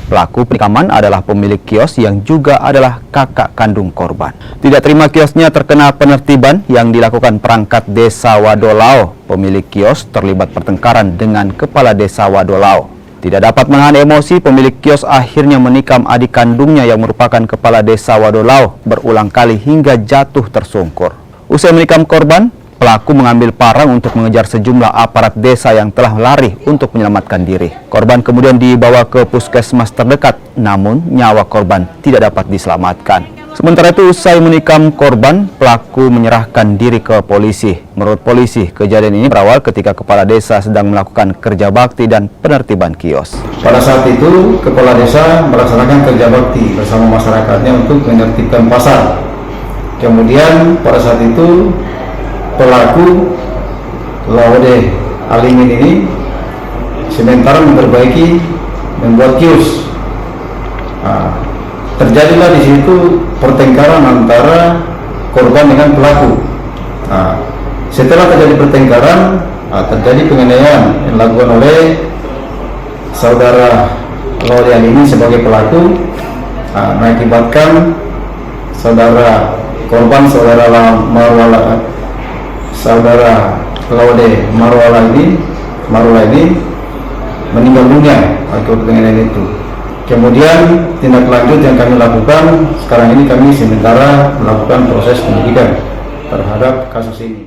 Pelaku penikaman adalah pemilik kios yang juga adalah kakak kandung korban. Tidak terima kiosnya terkena penertiban yang dilakukan perangkat Desa Wadolao, pemilik kios terlibat pertengkaran dengan kepala Desa Wadolao. Tidak dapat menahan emosi, pemilik kios akhirnya menikam adik kandungnya yang merupakan kepala Desa Wadolao berulang kali hingga jatuh tersungkur. Usai menikam korban, pelaku mengambil parang untuk mengejar sejumlah aparat desa yang telah lari untuk menyelamatkan diri. Korban kemudian dibawa ke puskesmas terdekat, namun nyawa korban tidak dapat diselamatkan. Sementara itu, usai menikam korban, pelaku menyerahkan diri ke polisi. Menurut polisi, kejadian ini berawal ketika kepala desa sedang melakukan kerja bakti dan penertiban kios. Pada saat itu, kepala desa melaksanakan kerja bakti bersama masyarakatnya untuk menertibkan pasar. Kemudian pada saat itu, pelaku Laude Alimin ini sementara membuat kios. Terjadilah di situ pertengkaran antara korban dengan pelaku. Setelah terjadi pertengkaran, terjadi penganiayaan yang dilakukan oleh saudara Laude Alimin sebagai pelaku, mengakibatkan saudara korban, saudara Laude Marwala ini meninggal dunia akibat penganiayaan itu. Kemudian tindak lanjut yang kami lakukan sekarang ini, kami sementara melakukan proses penyidikan terhadap kasus ini.